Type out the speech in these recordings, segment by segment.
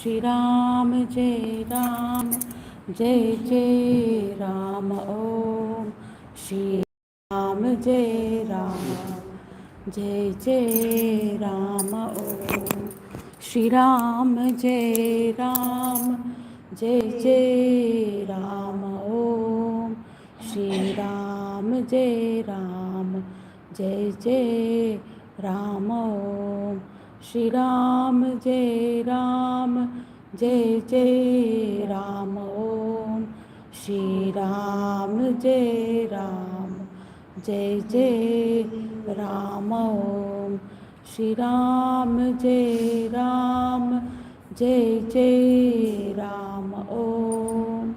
श्री राम जय राम जय जय राम ओम श्री राम जय राम जय जय राम ओम श्री राम जय राम जय जय राम ओम श्री राम जय राम जय जय राम ओम श्री राम जय राम जय जय राम ओम श्री राम जय राम जय जय राम ओम श्री राम जय राम जय जय राम ओम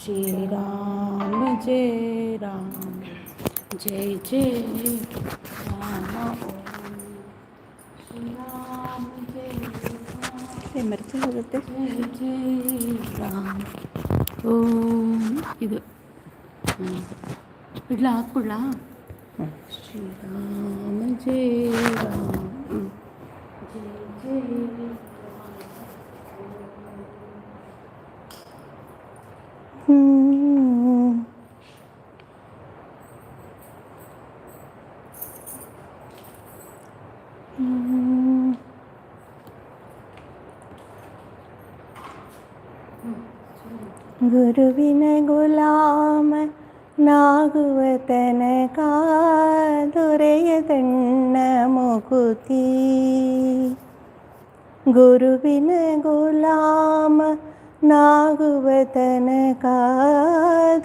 श्री राम जय राम जय जय राम ओम श्री राम जय ಮರ್ತು ಹೋಗುತ್ತೆ. ಜಯ ಜಯ ರಾಮ ಓಂ ಇದು ಇಡ್ಲ ಹಾಕ್ಬಿಡ್ಲಾ ಶ್ರೀರಾಮ ಜಯ ರಾಮ ಜಯ ಜಯ ಗುರುವಿನ ಗುಲಾಮ ನಾಗುವ ತನಕ ದೊರೆಯದಣ್ಣ ಮುಕುತಿ. ಗುರುವಿನ ಗುಲಾಮ ನಾಗುವ ತನಕ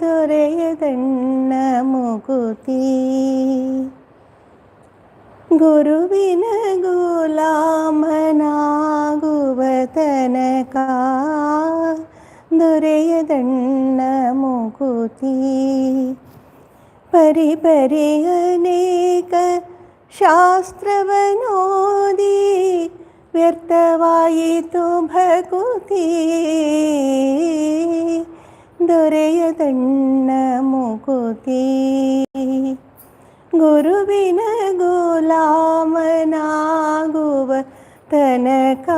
ದೊರೆಯದಣ್ಣ ಮುಕುತಿ. ಗುರುವಿನ ಗುಲಾಮನಾಗುವ ತನಕ ದೊರೆಯದಣ್ಣ ಮುಕುತಿ. ಪರಿ ಪರಿ ಅನೇಕ ಶಾಸ್ತ್ರವನೋದಿ ವ್ಯರ್ಥವಾಯಿತು ಭಕುತಿ. ದೊರೆಯದಣ್ಣ ಮುಕುತಿ. ಗುರುವಿನ ಗುಲಾಮನಾಗುವ ತನಕ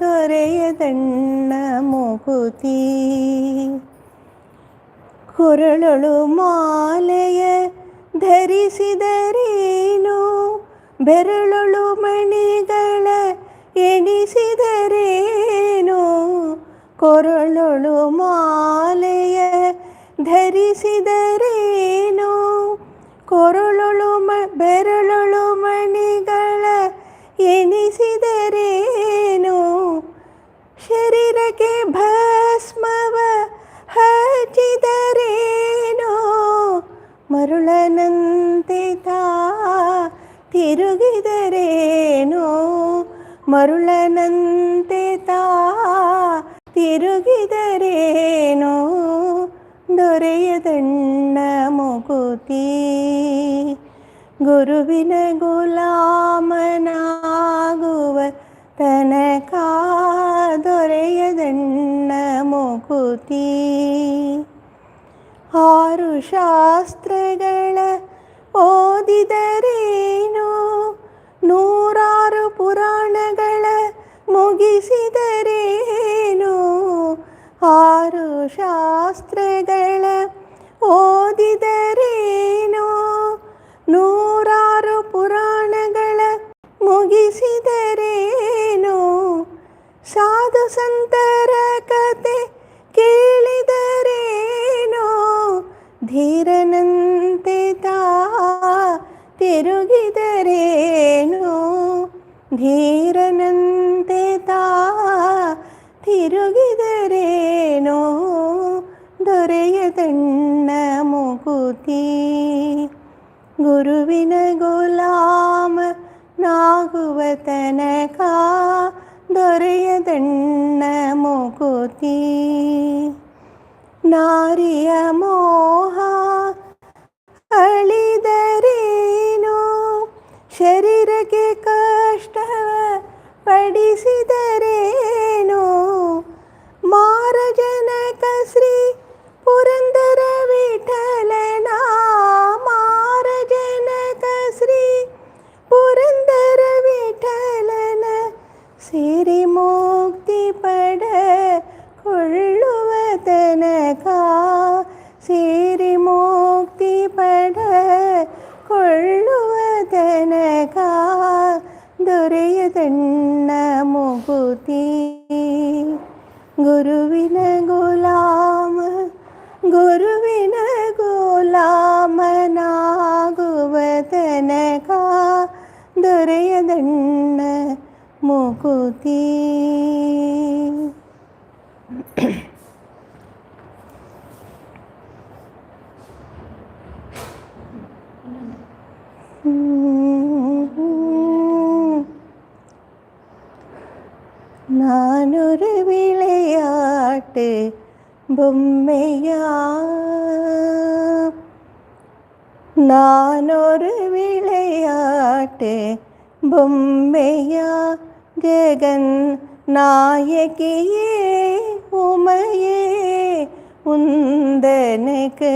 ದೊರೆಯದಣ್ಣ ಮುಕುತಿ. ಕೊರಳೊಳು ಮಾಲೆಯ ಧರಿಸಿದರೇನು, ಬೆರಳೊಳು ಮಣಿಗಳ ಎಣಿಸಿದರೇನು. ಕೊರಳೊಳು ಮಾಲೆಯ ಧರಿಸಿದರೇನು, ಕೊರಳೊಳು ಬೆರಳೊಳು ಮಣಿಗಳ ಎಣಿಸಿದರೇನು. ಶರೀರಕ್ಕೆ ಭಸ್ಮವ ಹಚ್ಚಿದರೇನೋ, ಮರುಳನಂತೆ ತಾ ತಿರುಗಿದರೇನೋ. ಮರುಳನಂತೆ ತಾ ತಿರುಗಿದರೇನೋ. ದೊರೆಯದಣ್ಣ ಮುಕುತಿ. ಗುರುವಿನ ಗುಲಾಮನಾಗುವ ತನಕ ದೊರೆಯದಣ್ಣ ಮುಕುತಿ. ಆರು ಶಾಸ್ತ್ರಗಳ ಓದಿದರೇನು, ನೂರಾರು ಪುರಾಣಗಳ ಮುಗಿಸಿದರೇನು. ಆರು ಶಾಸ್ತ್ರಗಳ ಓದಿದರೇನು, ನೂರಾರು ಪುರಾಣಗಳ ಮುಗಿಸಿದರೇನು. ಸಾಧು ಸಂತರ ಕತೆ ಕೇಳಿದರೇನೋ, ಧೀರನಂತೆ ತಾ ತಿರುಗಿದರೇನೋ. ಧೀರನಂತೆ ತಾ ತಿರುಗಿದರೇನೋ. ದೊರೆಯದಣ್ಣ ಮುಕುತಿ. ಗುರುವಿನ ಗುಲಾಮ ನಾಗುವ ತನಕ ದೊರೆಯದಣ್ಣ ಮುಕುತಿ. ನಾರಿಯ ಮೋಹ ಅಳಿದರೇನೋ, ಶರೀರಕ್ಕೆ ಕಷ್ಟವ ಪಡಿಸಿದರೇನೋ. ಮಾರಜನಕ ಶ್ರೀ ಪುರಂದರ ವಿಠಲನ, ಮಾರಜನಕ ಶ್ರೀ ಪುರಂದರ ವಿಠಲನ ಸೇರಿ ಮೋ ದೊರೆಯದಣ್ಣ ಮುಗುತಿ ಗುರುವಿನ ಗುಲಾಮ ಗುರುವಿನ ಗುಲಾಮನಾಗುವ ತನಕ ದೊರೆಯದಣ್ಣ ಮುಕುತಿ. நானொரு விளையாட்டு பொம்மையா, நானொரு விளையாட்டு பொம்மையா, ஜெகன் நாயகியே உமையே உந்தனுக்கு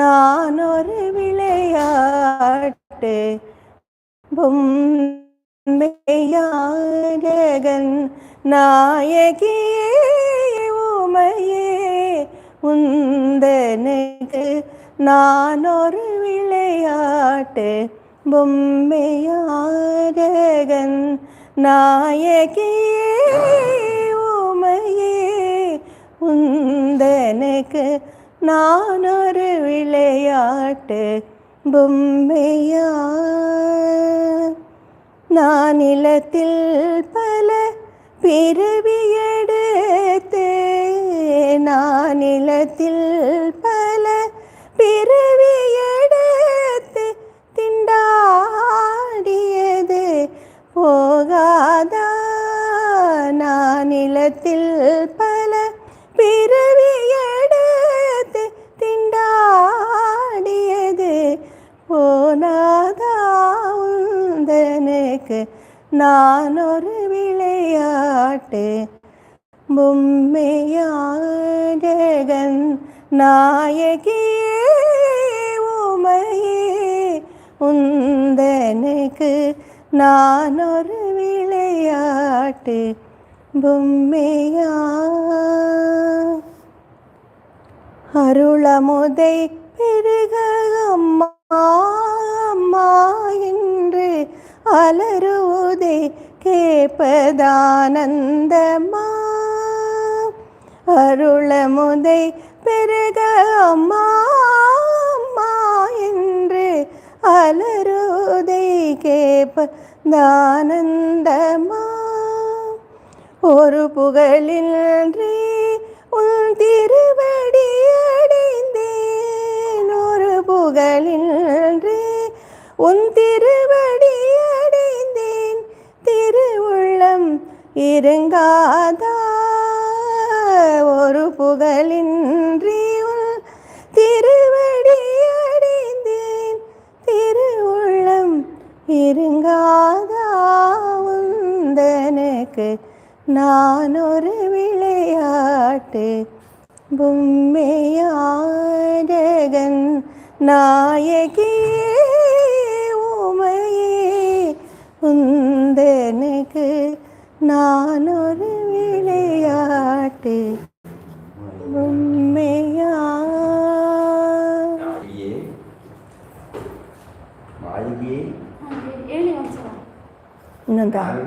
நானொரு விளையாட்டு பொம்மையா, ஜெகன் நாயகியே உமையே உந்தனுக்கு நானொரு விளையாட்டு பொம்மையா, ஜெகன் நாயகியே உமையே உந்தனுக்கு நானொரு விளையாட்டு பொம்மையா. நான் நிலத்தில் பல பிறவி எடுத்து, நான் நிலத்தில் பல பிறவி எடுத்து திண்டாடியது போகாதா, நான் நிலத்தில் பல பிறவி எடுத்து திண்டாடியது போனாதா, உந்தனுக்கு நானொரு விளையாட்டு பொம்மையா, ஜெகன் நாயகியே உமையே உந்தனுக்கு நானொரு விளையாட்டு பொம்மையா. அருளமுதை பெருக அம்மா அம்மா என்று அலறுவதை கேட்பதானந்தமா, அருளமுதை பெருக அம்மா அம்மா என்று அலறுவதை கேட்பதானந்தமா. ஒரு புகழின்றி உன் திருவடி அடைந்தேன், ஒரு புகழின்றி உன் திருவடி அடைந்தேன், திருவுள்ளம் இருங்காதா, ஒரு புகழின்றி உன் திருவடி அடைந்தேன், திருவுள்ளம் இருங்காதா, உந்தனுக்கு நானொரு விளையாட்டு பொம்மையா, ஜெகன் நாயகியே உமையே உந்தனுக்கு நானொரு விளையாட்டு பொம்மையா.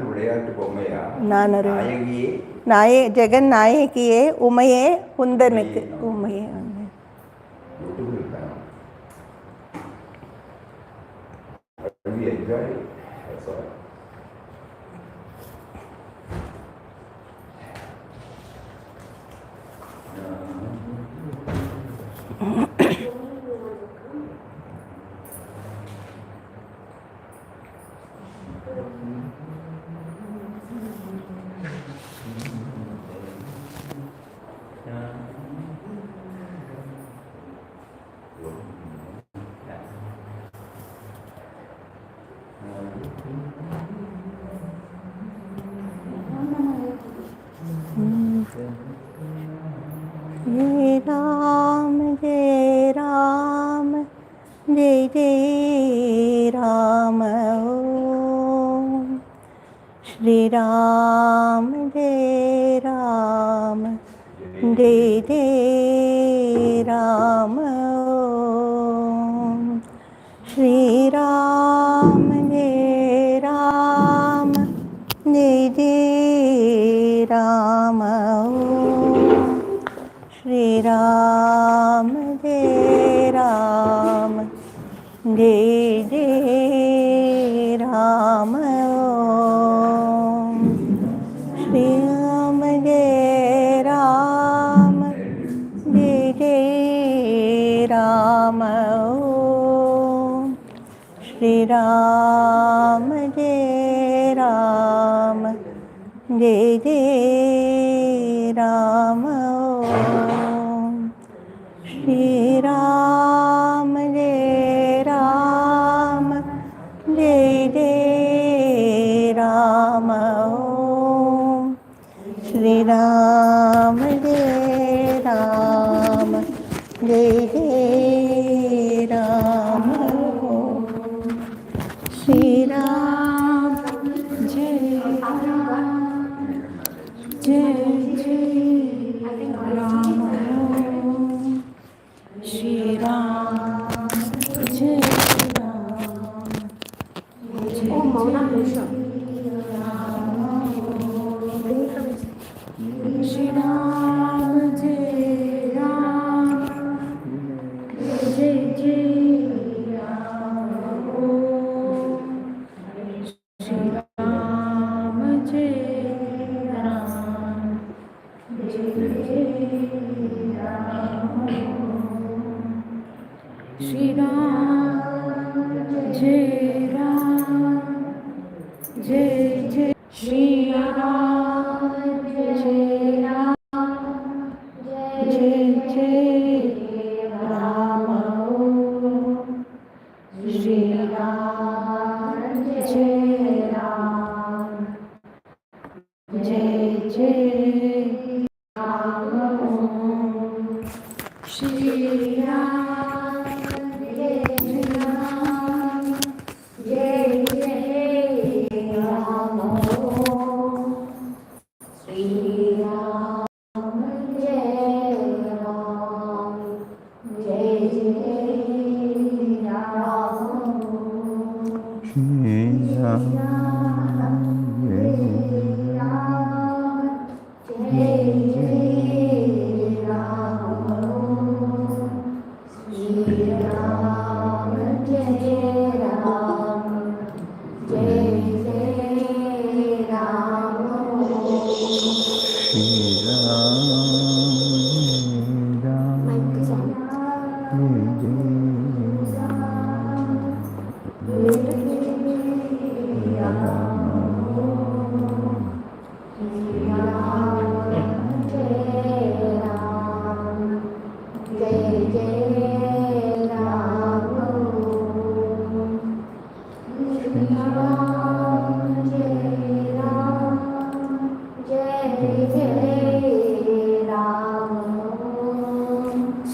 விளையாட்டு பொம்மையா, நானொரு நாயே ஜெகன் நாயகியே உமையே உந்தனுக்கு உமையே. जय राम जय राम जय जय राम ओम श्री राम जय राम जय जय राम ओम श्री राम जय राम जय जय राम ओम श्री राम जय राम जय जय राम ओम श्री राम जय राम जय जय राम ओम श्री राम जय राम जय जय राम ओम श्री राम जय राम जय जय राम ओम श्री राम जय राम जय जय राम ओम श्री राम जय राम जय जय राम श्री राम जय राम जय श्री राम जय राम जय जय राम श्री राम जय राम जय जय राम श्री राम जय राम जय जय श्री राम जय राम जय जय राम श्री राम जय राम जय जय राम श्री राम जय राम जय जय राम श्री राम जय राम जय जय राम श्री राम जय जय राम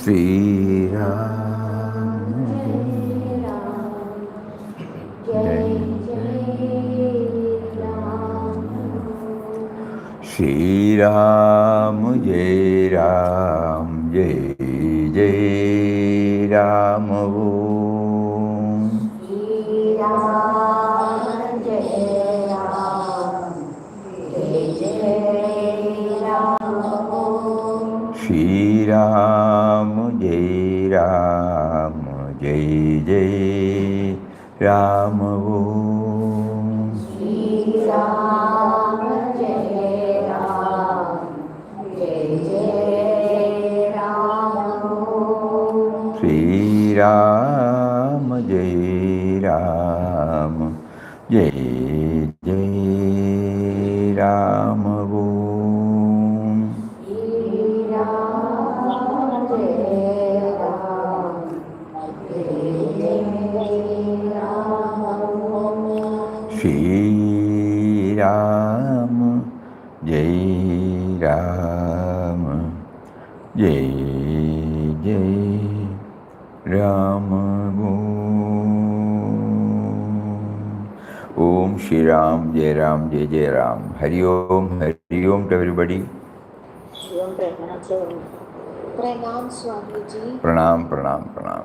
श्री राम जय राम जय जय राम श्री राम जय राम जय जय राम ओम श्री राम जय राम जय जय राम श्री राम जय राम जय जय राम ओम श्री राम जय राम जय जय राम श्री राम जय राम जय जय राम ओम श्री राम जय राम जय जय राम श्री राम जय राम जय जय राम ओम श्री राम जय राम हरि ओम to everybody. प्रणाम स्वामी जी। प्रणाम प्रणाम प्रणाम.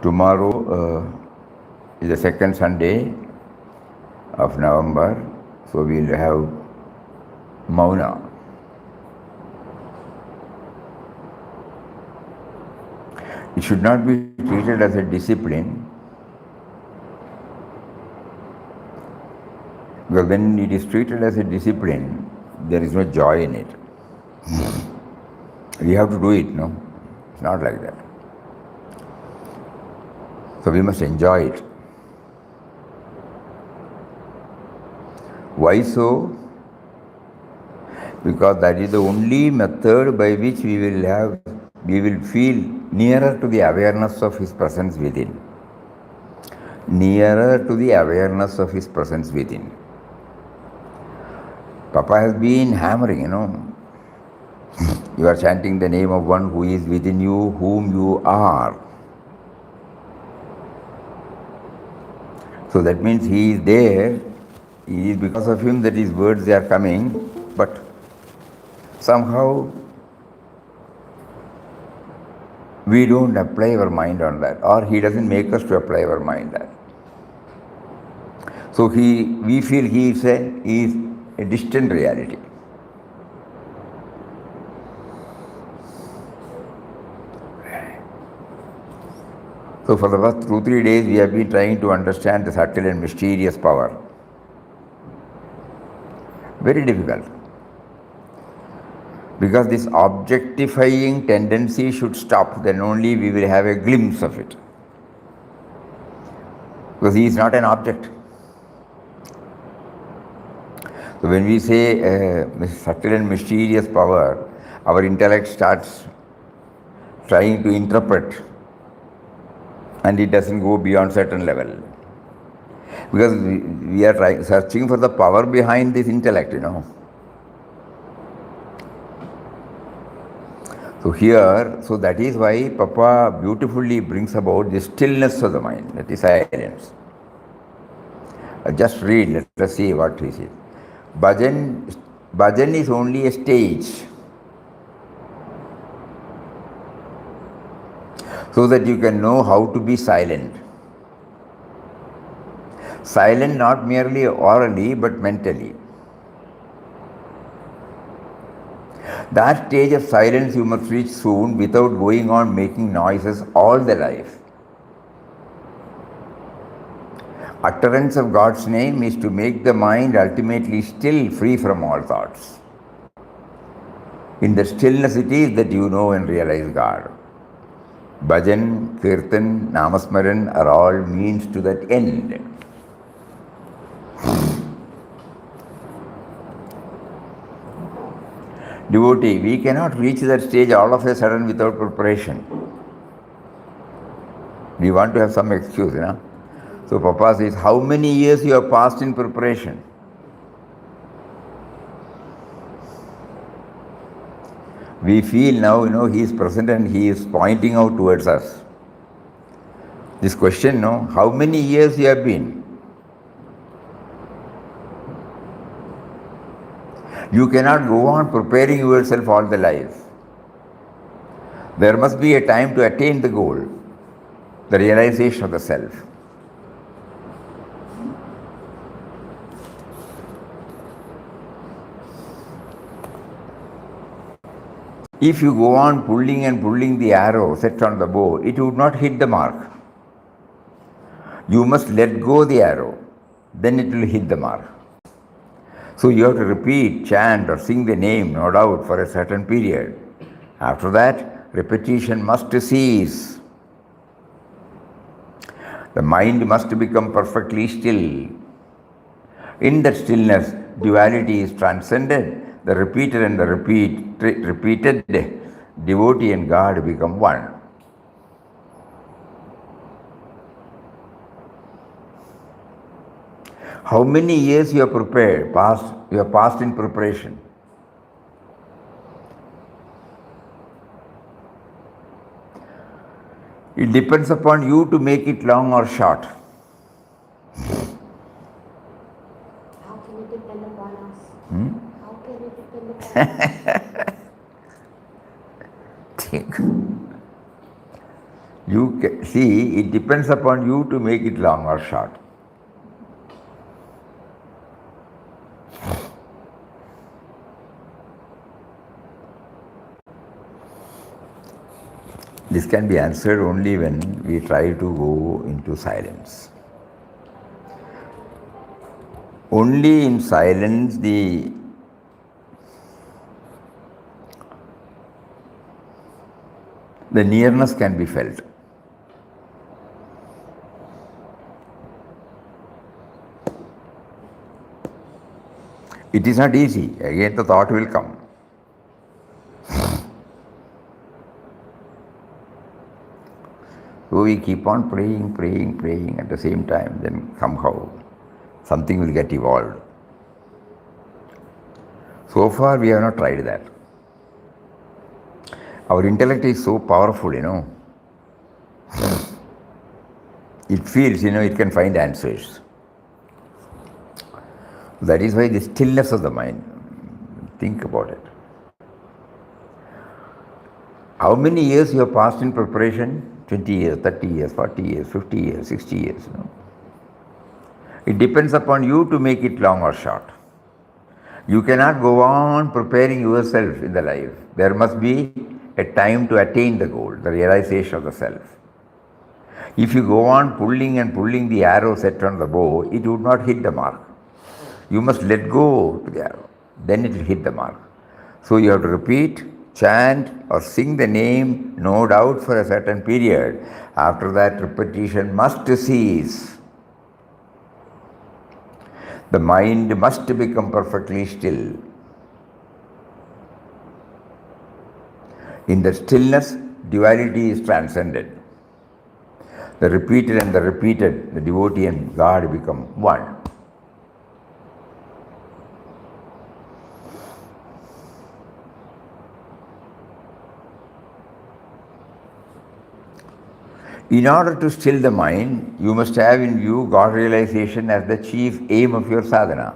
Tomorrow is the second Sunday of November, so we will have Mauna. It should not be treated as a discipline, because when it is treated as a discipline, there is no joy in it. We have to do it, no? It's not like that. So we must enjoy it. Why so? Because that is the only method by which we will feel nearer to the awareness of His presence within. Nearer to the awareness of His presence within. Papa has been hammering, You are chanting the name of one who is within you, whom you are. So that means He is there. It is because of Him that His words are coming, but somehow we don't apply our mind on that, or He doesn't make us to apply our mind on that. So we feel He is a distant reality. So for the first 2-3 days we have been trying to understand the subtle and mysterious power. Very difficult. Because this objectifying tendency should stop, then only we will have a glimpse of it. Because He is not an object. So when we say subtle and mysterious power, our intellect starts trying to interpret, and it doesn't go beyond certain level. Because we are searching for the power behind this intellect, So that is why Papa beautifully brings about the stillness of the mind, that is silence. Just read, let us see what he says. Bhajan is only a stage, so that you can know how to be silent. Silent not merely orally but mentally. That stage of silence you must reach soon without going on making noises all the life. Utterance of God's name is to make the mind ultimately still, free from all thoughts. In the stillness it is that you know and realize God. Bhajan, Kirtan, Namasmaran are all means to that end. Devotee, we cannot reach that stage all of a sudden without preparation. We want to have some excuse, So Papa says, how many years you have passed in preparation? We feel now, He is present and He is pointing out towards us. This question, how many years you have been? You cannot go on preparing yourself all the life. There must be a time to attain the goal, the realization of the self. If you go on pulling and pulling the arrow set on the bow, it would not hit the mark. You must let go the arrow, then it will hit the mark. So you have to repeat, chant or sing the name, no doubt, for a certain period. After that, repetition must cease. The mind must become perfectly still. In that stillness, duality is transcended. The repeated and the repeated devotee and God become one. How many years you have prepared, you have passed in preparation? It depends upon you to make it long or short. How can it depend upon us? How can it depend upon us? See, it depends upon you to make it long or short. This can be answered only when we try to go into silence. Only in silence the nearness can be felt. It is not easy. Again, the thought will come. So we keep on praying at the same time, then somehow something will get evolved. So far we have not tried that. Our intellect is so powerful, It feels, it can find answers. That is why the stillness of the mind. Think about it. How many years you have passed in preparation? 20 years, 30 years, 40 years, 50 years, 60 years. It depends upon you to make it long or short. You cannot go on preparing yourself in the life. There must be a time to attain the goal, the realization of the self. If you go on pulling the arrow set on the bow, it would not hit the mark. You must let go to the arrow, then it will hit the mark. So you have to repeat, chant or sing the name, no doubt for a certain period. After that, repetition must cease. The mind must become perfectly still. In the stillness, duality is transcended. The repeated and the repeated, the devotee and God become one. In order to still the mind, you must have in view God realization as the chief aim of your sadhana.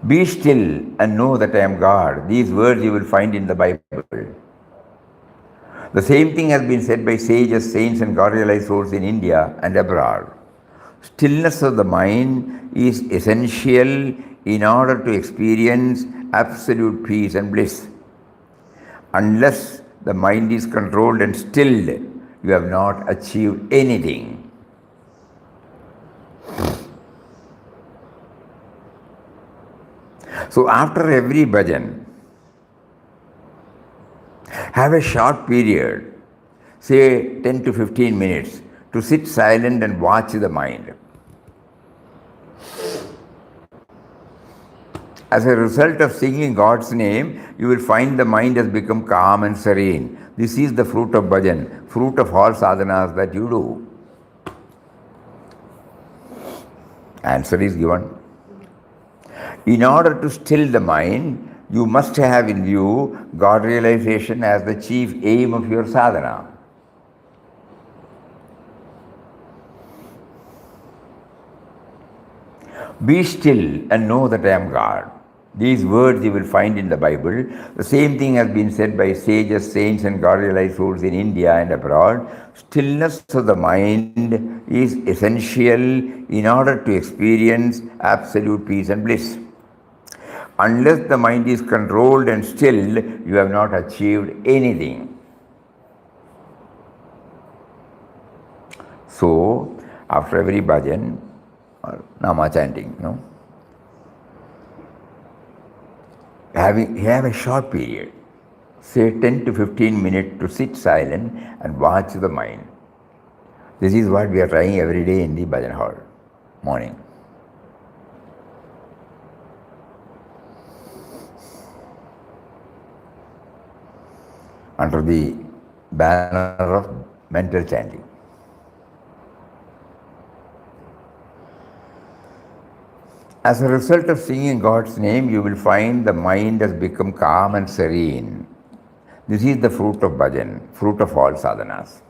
Be still and know that I am God. These words you will find in the Bible. The same thing has been said by sages, saints and God realized souls in India and abroad. Stillness of the mind is essential in order to experience absolute peace and bliss. Unless the mind is controlled and stilled, you have not achieved anything. So after every bhajan, have a short period, say 10 to 15 minutes, to sit silent and watch the mind. As a result of singing God's name, you will find the mind has become calm and serene. This is the fruit of bhajan, fruit of all sadhanas that you do. Answer is given. In order to still the mind, you must have in view God realization as the chief aim of your sadhana. Be still and know that I am God. These words you will find in the Bible. The same thing has been said by sages, saints and God realized souls in India and abroad. Stillness of the mind is essential in order to experience absolute peace and bliss. Unless the mind is controlled and still, you have not achieved anything. So, after every bhajan or nama chanting, have a short period, say 10 to 15 minutes, to sit silent and watch the mind. This is what we are trying every day in the bhajan hall, morning. Under the banner of mental chanting. As a result of singing God's name, you will find the mind has become calm and serene. This is the fruit of bhajan, fruit of all sadhanas.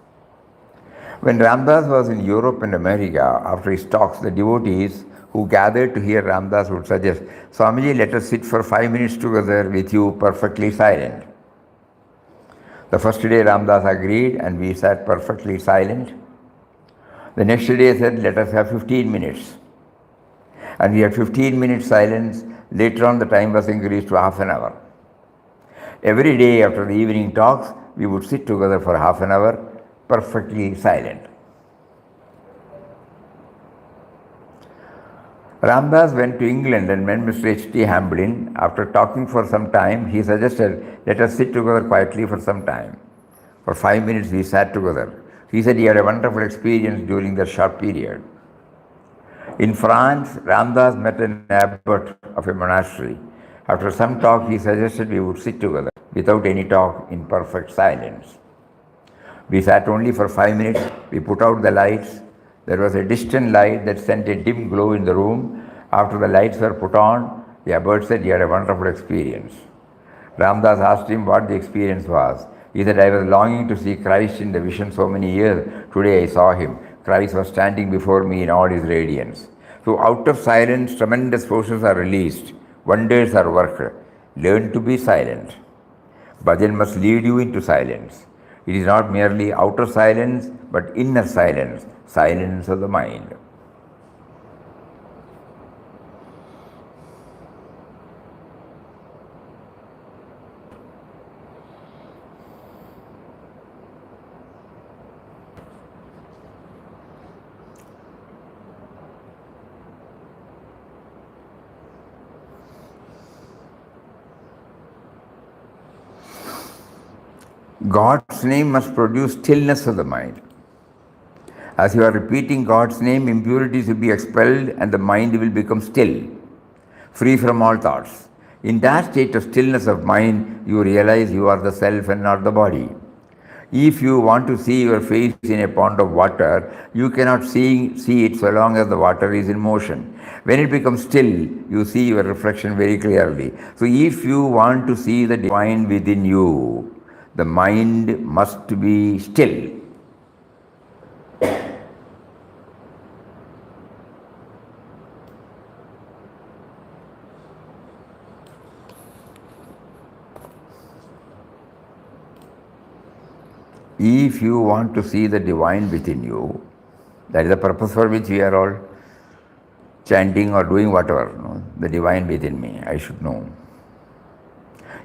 When Ramdas was in Europe and America, after his talks, the devotees who gathered to hear Ramdas would suggest, Swamiji, let us sit for 5 minutes together with you perfectly silent. The first day Ramdas agreed and we sat perfectly silent. The next day said, let us have 15 minutes. And we had 15 minutes silence. Later on the time was increased to half an hour. Every day after the evening talks, we would sit together for half an hour, perfectly silent. Ramdas went to England and met Mr. H.T. Hamblin. After talking for some time, he suggested, let us sit together quietly for some time. For 5 minutes we sat together. He said he had a wonderful experience during that short period. In France, Ramdas met an abbot of a monastery. After some talk, he suggested we would sit together without any talk in perfect silence. We sat only for 5 minutes. We put out the lights. There was a distant light that sent a dim glow in the room. After the lights were put on, the abbot said he had a wonderful experience. Ramdas asked him what the experience was. He said, I was longing to see Christ in the vision so many years. Today I saw him. Christ was standing before me in all his radiance. So out of silence, tremendous forces are released. Wonders are worked. Learn to be silent. Bhajan must lead you into silence. It is not merely outer silence, but inner silence, silence of the mind. God's name must produce stillness of the mind. As you are repeating God's name, impurities will be expelled and the mind will become still, free from all thoughts. In that state of stillness of mind, you realize you are the self and not the body. If you want to see your face in a pond of water, you cannot see it so long as the water is in motion. When it becomes still, you see your reflection very clearly. So if you want to see the divine within you, the mind must be still. If you want to see the divine within you, that is the purpose for which we are all chanting or doing whatever, no? The divine within me, I should know.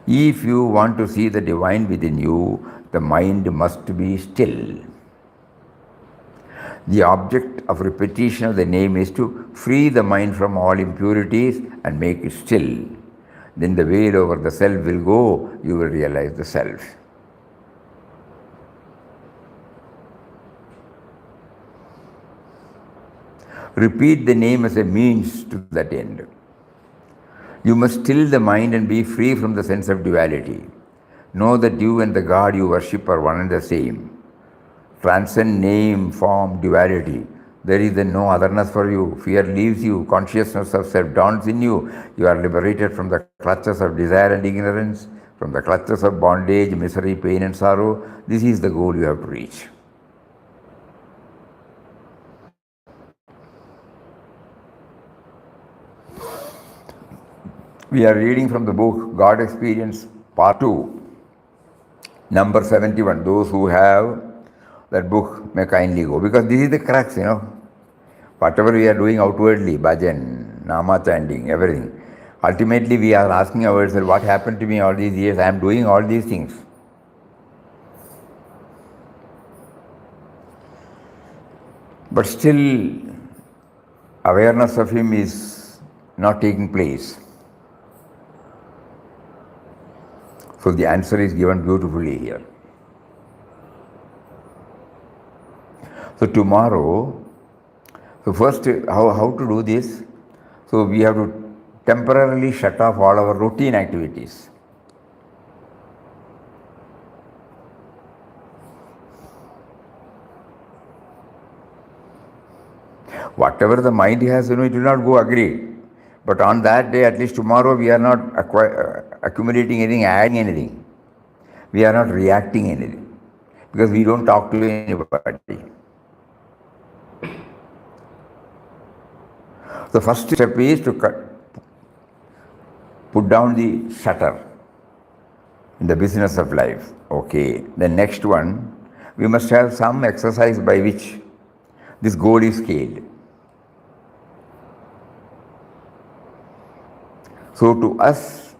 If you want to see the divine within you, the mind must be still. The object of repetition of the name is to free the mind from all impurities and make it still. Then the veil over the self will go, you will realize the self. Repeat the name as a means to that end. You must still the mind and be free from the sense of duality. Know that you and the God you worship are one and the same. Transcend name, form, duality. There is then no otherness for you. Fear leaves you. Consciousness of self dawns in you. You are liberated from the clutches of desire and ignorance, from the clutches of bondage, misery, pain and sorrow. This is the goal you have to reach. We are reading from the book God Experience, Part 2, number 71. Those who have that book may kindly go. Because this is the crux, Whatever we are doing outwardly, bhajan, nama chanting, everything. Ultimately, we are asking ourselves, what happened to me all these years? I am doing all these things. But still, awareness of Him is not taking place. So the answer is given beautifully here. So tomorrow, first, how to do this? So we have to temporarily shut off all our routine activities. Whatever the mind has, it will not go agree. But on that day, at least tomorrow, we are not accumulating anything, adding anything. We are not reacting anything. Because we don't talk to anybody. The first step is to put down the shutter. in the business of life. Okay, the next one, we must have some exercise by which this goal is scaled. So to us,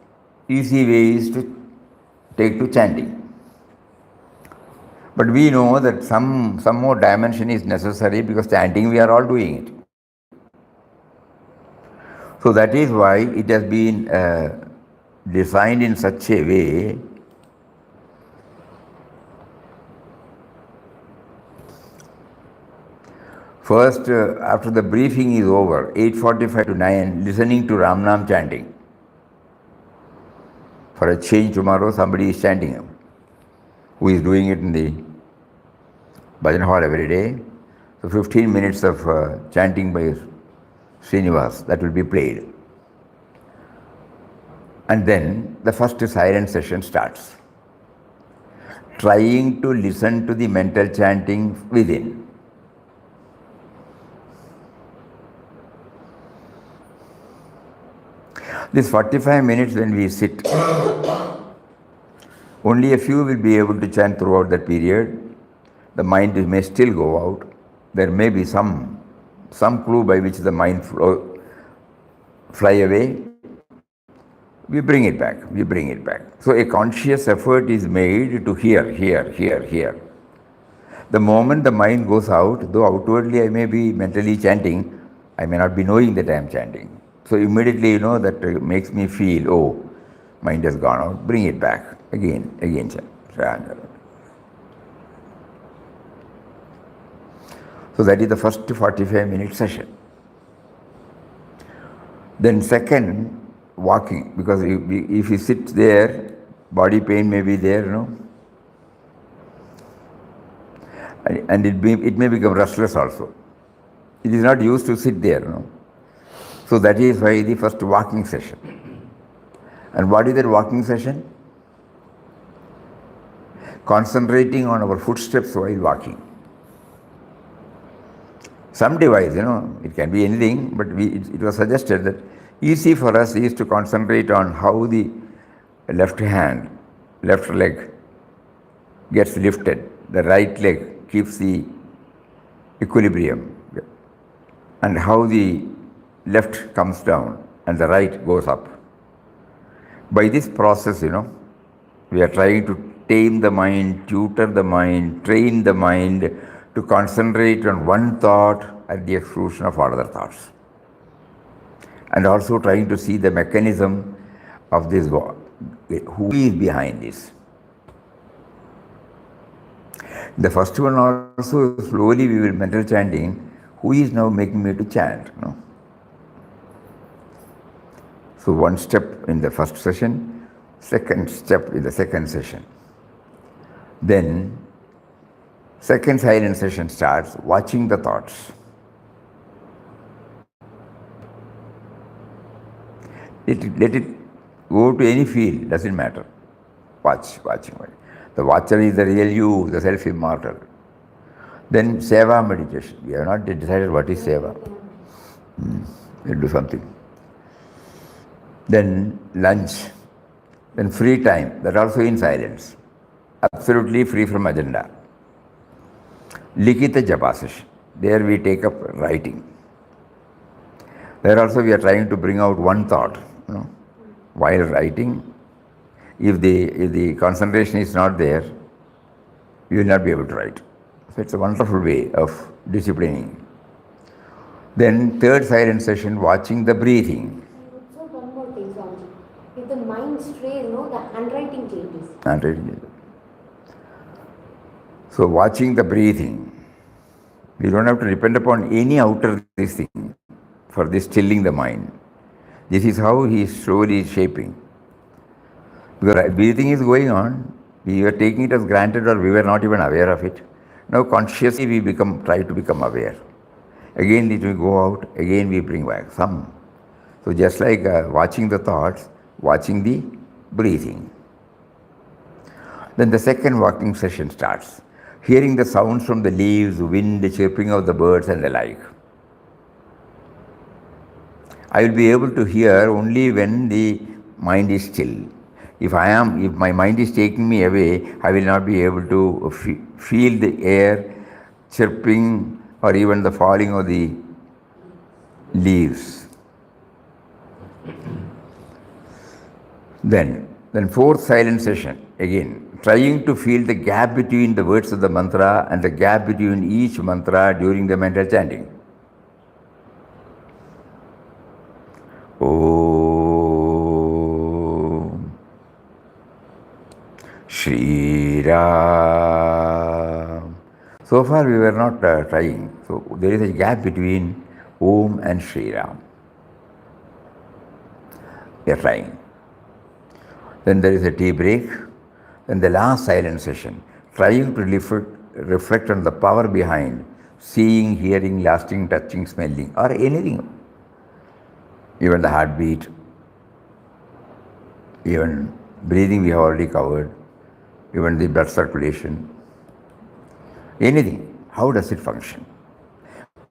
easy way is to take to chanting. But we know that some more dimension is necessary because chanting we are all doing it. So that is why it has been designed in such a way first after the briefing is over, 8:45 to 9, listening to Ram Nam chanting. For a change tomorrow, somebody is chanting, who is doing it in the bhajan hall every day. So 15 minutes of chanting by Srinivas, that will be played. And then the first silent session starts. Trying to listen to the mental chanting within. This 45 minutes when we sit, only a few will be able to chant throughout that period. The mind may still go out. There may be some clue by which the mind fly away. We bring it back. So a conscious effort is made to hear. The moment the mind goes out, though outwardly I may be mentally chanting, I may not be knowing that I am chanting. So immediately, that makes me feel, oh, mind has gone out, bring it back. Again chant. So that is the first 45-minute session. Then second, walking, because if you sit there, body pain may be there, and it may become restless also. It is not used to sit there, So that is why the first walking session. And what is that walking session? Concentrating on our footsteps while walking. Some device, it can be anything, but it was suggested that easy for us is to concentrate on how the left leg gets lifted, the right leg keeps the equilibrium, and how the left comes down and the right goes up. By this process, we are trying to tame the mind, tutor the mind, train the mind to concentrate on one thought at the exclusion of all other thoughts. And also trying to see the mechanism of this, who is behind this. The first one also, slowly we will mental chanting, who is now making me to chant? So one step in the first session, second step in the second session. Then second silent session starts, watching the thoughts. Let it go to any field, doesn't matter. Watching. The watcher is the real you, the self-immortal. Then seva meditation. We have not decided what is seva. We'll do something. Then lunch. Then free time, that also in silence. Absolutely free from agenda. Likita japa session. There we take up writing. There also we are trying to bring out one thought. While writing, if the concentration is not there, you will not be able to write. So it's a wonderful way of disciplining. Then third silent session, watching the breathing. So one more thing, Swami. If the mind strays, the handwriting changes. So watching the breathing. We don't have to depend upon any outer this thing for this stilling the mind. This is how he is slowly shaping. Because breathing is going on, we were taking it as granted or we were not even aware of it. Now consciously we try to become aware. Again it will go out, again we bring back some. So just like watching the thoughts, watching the breathing. Then the second walking session starts. Hearing the sounds from the leaves, wind, the chirping of the birds and the like. I will be able to hear only when the mind is still. If my mind is taking me away, I will not be able to feel the air chirping or even the falling of the leaves. Then fourth silent session, again, trying to feel the gap between the words of the mantra and the gap between each mantra during the mental chanting. Om Shri Ram. So far we were not trying. So there is a gap between Om and Shri Ram. We are trying. Then there is a tea break. Then the last silent session, trying to reflect on the power behind seeing, hearing, lasting, touching, smelling, or anything. Even the heartbeat, even breathing we have already covered, even the blood circulation, anything. How does it function?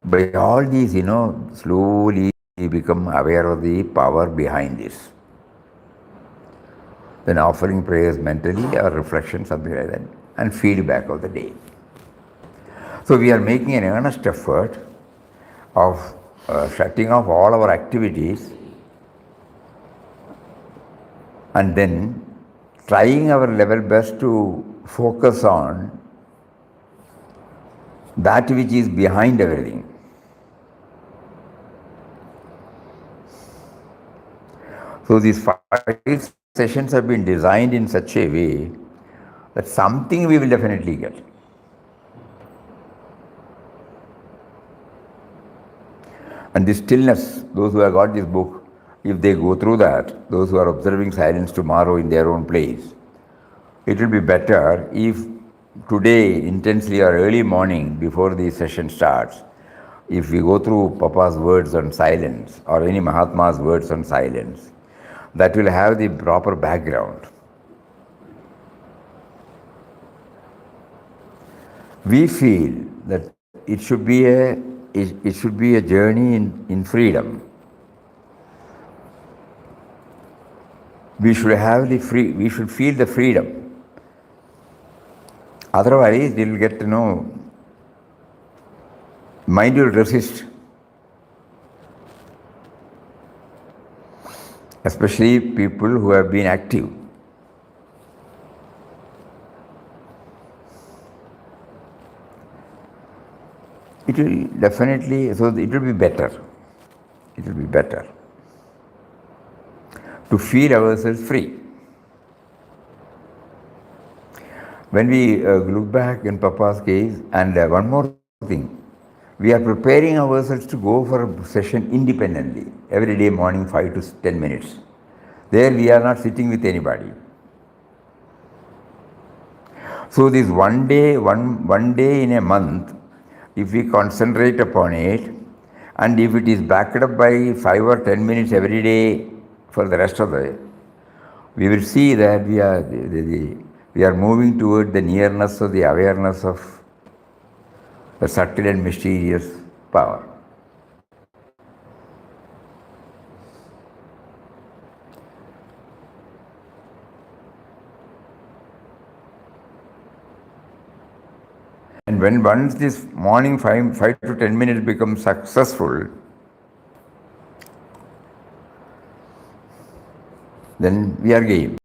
By all these, slowly we become aware of the power behind this. Then offering prayers mentally or reflection, something like that, and feedback of the day. So we are making an earnest effort of shutting off all our activities and then trying our level best to focus on that which is behind everything. So these 5 sessions have been designed in such a way that something we will definitely get. And this stillness, those who have got this book, if they go through that, those who are observing silence tomorrow in their own place, it will be better if today, intensely or early morning before the session starts, if we go through Papa's words on silence or any Mahatma's words on silence, that will have the proper background. We feel that it should be a journey in freedom. We should feel the freedom. Otherwise, they will get mind will resist. Especially people who have been active. It will definitely, so it will be better. It will be better to feel ourselves free. When we look back in Papa's case, and one more thing, we are preparing ourselves to go for a session independently, every day morning 5 to 10 minutes. There we are not sitting with anybody. So this one day in a month, if we concentrate upon it, and if it is backed up by 5 or 10 minutes every day for the rest of the day, we will see that we are moving toward the nearness of the awareness of the subtle and mysterious power. And when once this morning 5 to 10 minutes becomes successful, then we are game.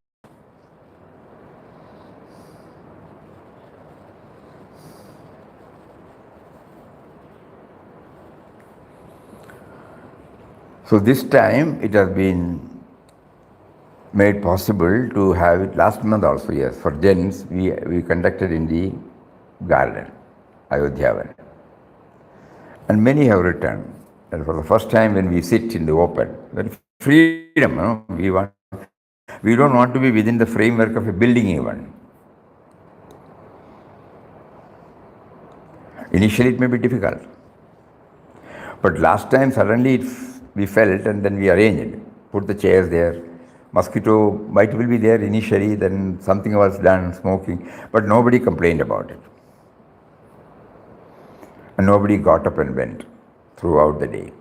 So this time it has been made possible to have it last month also, yes. For gents, we conducted in the garden, Ayodhya. And many have returned. And for the first time when we sit in the open, then freedom, we don't want to be within the framework of a building even. Initially it may be difficult. But last time suddenly we felt and then we arranged, put the chairs there. Mosquito bite will be there initially, then something was done, smoking, but nobody complained about it. And nobody got up and went throughout the day.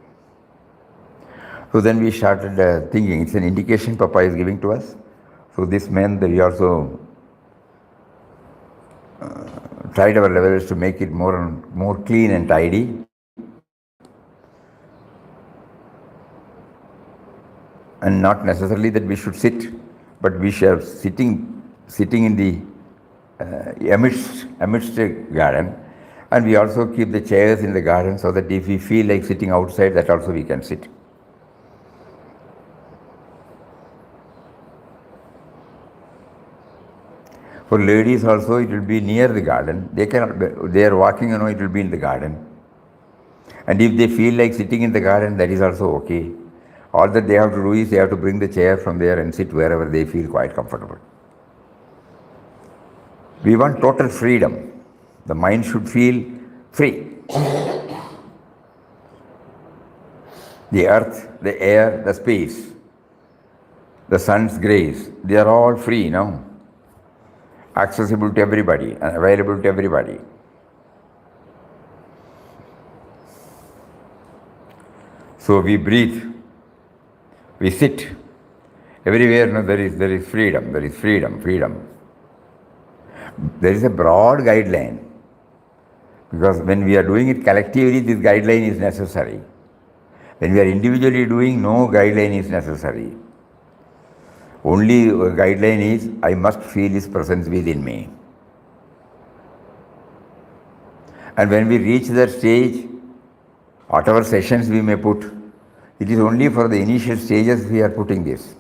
So then we started thinking, it's an indication Papa is giving to us. So this meant that we also tried our levels to make it more clean and tidy. And not necessarily that we should sit, but we should sitting in the amidst the garden, and we also keep the chairs in the garden so that if we feel like sitting outside, that also we can sit. For ladies also, it will be near the garden. They are walking, it will be in the garden. And if they feel like sitting in the garden, that is also okay. All that they have to do is they have to bring the chair from there and sit wherever they feel quite comfortable. We want total freedom. The mind should feel free. The earth, the air, the space, the sun's grace, they are all free now. Accessible to everybody and available to everybody. So we breathe, we sit. Everywhere there is freedom, freedom. There is a broad guideline. Because when we are doing it collectively, this guideline is necessary. When we are individually doing, no guideline is necessary. Only guideline is, I must feel His presence within me. And when we reach that stage, whatever sessions we may put, it is only for the initial stages we are putting this.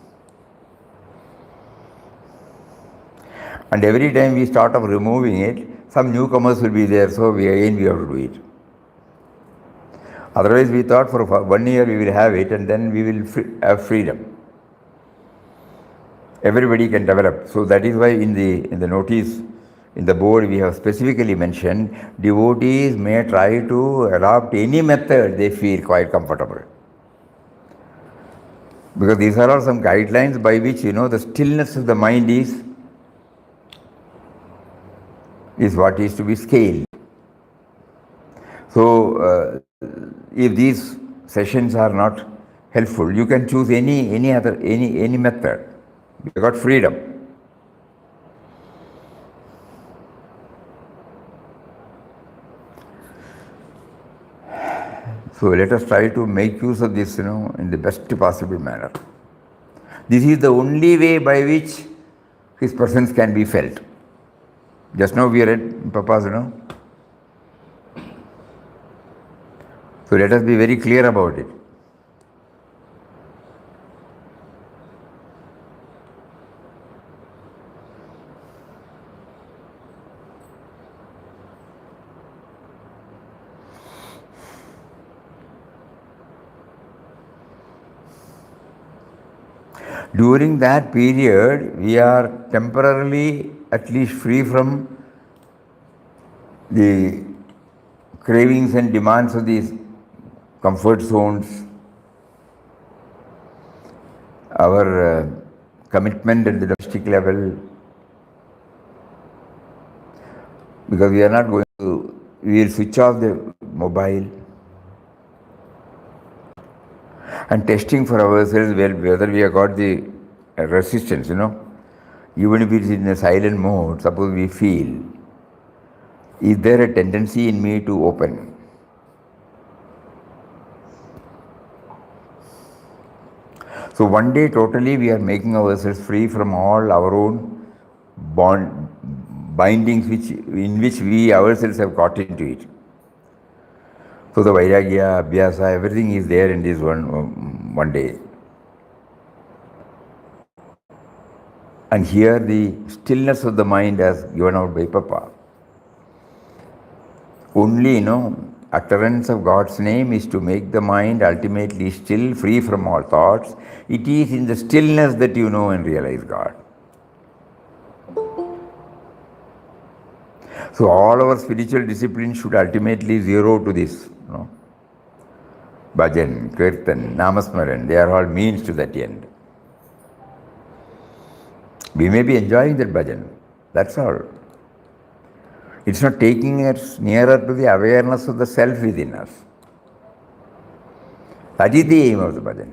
And every time we start of removing it, some newcomers will be there, so we have to do it. Otherwise, we thought for 1 year we will have it, and then we will have freedom. Everybody can develop. So that is why in the notice, in the board, we have specifically mentioned devotees may try to adopt any method they feel quite comfortable. Because these are all some guidelines by which, the stillness of the mind is what is to be scaled. So, if these sessions are not helpful, you can choose any method. You got freedom. So let us try to make use of this, in the best possible manner. This is the only way by which His presence can be felt. Just now we read Papa's, So let us be very clear about it. During that period, we are temporarily at least free from the cravings and demands of these comfort zones, our commitment at the domestic level, because we are not going to, we will switch off the mobile and testing for ourselves whether we have got the resistance, even if it is in a silent mode, suppose we feel, is there a tendency in me to open? So one day totally we are making ourselves free from all our own bindings in which we ourselves have got into it. So the Vairagya, Abhyasa, everything is there in this one day. And here the stillness of the mind as given out by Papa. Only, utterance of God's name is to make the mind ultimately still, free from all thoughts. It is in the stillness that you know and realize God. So all our spiritual disciplines should ultimately zero to this. Bhajan, Kirtan, Namasmaran, they are all means to that end. We may be enjoying that bhajan, that's all. It's not taking us nearer to the awareness of the self within us. That is the aim of the bhajan.